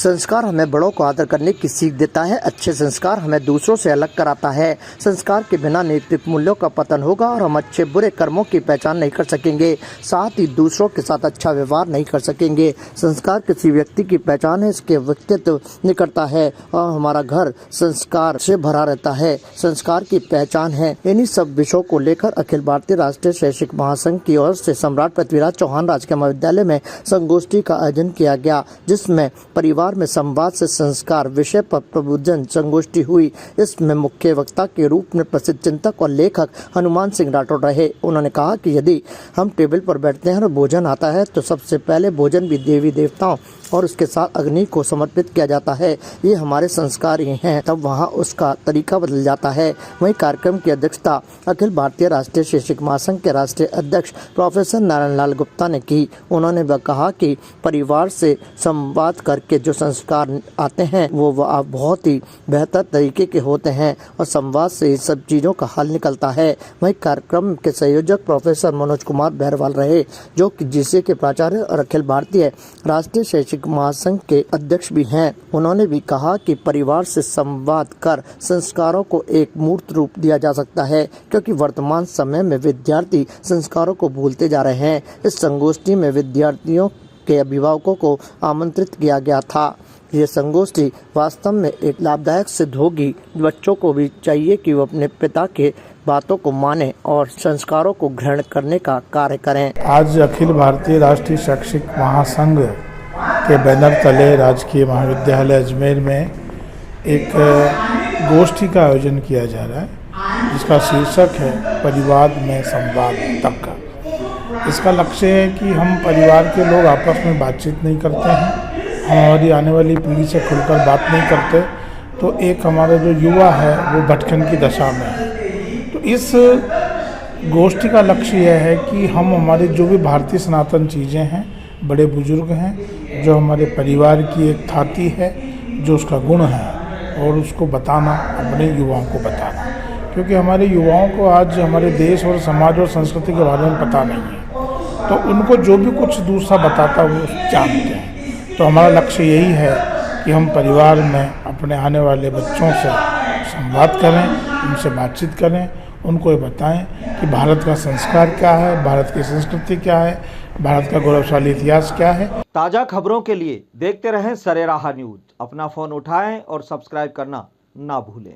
संस्कार हमें बड़ों को आदर करने की सीख देता है। अच्छे संस्कार हमें दूसरों से अलग कराता है। संस्कार के बिना नैतिक मूल्यों का पतन होगा और हम अच्छे बुरे कर्मों की पहचान नहीं कर सकेंगे, साथ ही दूसरों के साथ अच्छा व्यवहार नहीं कर सकेंगे। संस्कार किसी व्यक्ति की पहचान है, इसके व्यक्तित्व निकलता है और हमारा घर संस्कार से भरा रहता है। संस्कार की पहचान है। इन्हीं सब विषयों को लेकर अखिल भारतीय राष्ट्रीय शैक्षिक महासंघ की ओर से सम्राट पृथ्वीराज चौहान राजकीय महाविद्यालय में संगोष्ठी का आयोजन किया गया, जिसमें परिवार में संवाद से संस्कार विषय पर प्रबुद्धन संगोष्ठी हुई। इसमें मुख्य वक्ता के रूप में प्रसिद्ध चिंतक और लेखक हनुमान सिंह राठौड़ रहे। उन्होंने कहा कि यदि हम टेबल पर बैठते हैं और भोजन आता है तो सबसे पहले भोजन भी देवी देवताओं और उसके साथ अग्नि को समर्पित किया जाता है। ये हमारे संस्कार ही हैं, तब वहाँ उसका तरीका बदल जाता है। वहीं कार्यक्रम की अध्यक्षता अखिल भारतीय राष्ट्रीय शैक्षिक महासंघ के राष्ट्रीय अध्यक्ष प्रोफेसर नारायण लाल गुप्ता ने की। उन्होंने कहा कि परिवार से संवाद करके जो संस्कार आते हैं वो बहुत ही बेहतर तरीके के होते हैं और संवाद से इस सब चीज़ों का हल निकलता है। वहीं कार्यक्रम के संयोजक प्रोफेसर मनोज कुमार बहरवाल रहे, जो कि जीसीए के प्राचार्य और अखिल भारतीय राष्ट्रीय शैक्षिक महासंघ के अध्यक्ष भी हैं। उन्होंने भी कहा कि परिवार से संवाद कर संस्कारों को एक मूर्त रूप दिया जा सकता है, क्योंकि वर्तमान समय में विद्यार्थी संस्कारों को भूलते जा रहे हैं। इस संगोष्ठी में विद्यार्थियों के अभिभावकों को आमंत्रित किया गया था। ये संगोष्ठी वास्तव में एक लाभदायक सिद्ध होगी। बच्चों को भी चाहिए कि वो अपने पिता के बातों को माने और संस्कारों को ग्रहण करने का कार्य करें। आज अखिल भारतीय राष्ट्रीय शैक्षिक महासंघ के बैनर तले राजकीय महाविद्यालय अजमेर में एक गोष्ठी का आयोजन किया जा रहा है, जिसका शीर्षक है परिवार में संवाद तक। इसका लक्ष्य है कि हम परिवार के लोग आपस में बातचीत नहीं करते हैं, हमारी आने वाली पीढ़ी से खुलकर बात नहीं करते, तो एक हमारा जो युवा है वो भटकन की दशा में है। तो इस गोष्ठी का लक्ष्य यह है कि हम हमारे जो भी भारतीय सनातन चीज़ें हैं, बड़े बुजुर्ग हैं, जो हमारे परिवार की एक थाती है, जो उसका गुण है, और उसको बताना, अपने युवाओं को बताना, क्योंकि हमारे युवाओं को आज हमारे देश और समाज और संस्कृति के बारे में पता नहीं है। तो उनको जो भी कुछ दूसरा बताता है वो जानते हैं। तो हमारा लक्ष्य यही है कि हम परिवार में अपने आने वाले बच्चों से संवाद करें, उनसे बातचीत करें, उनको ये बताएं कि भारत का संस्कार क्या है, भारत की संस्कृति क्या है, भारत का गौरवशाली इतिहास क्या है। ताज़ा खबरों के लिए देखते रहें सरेराह न्यूज़। अपना फ़ोन उठाएं और सब्सक्राइब करना ना भूलें।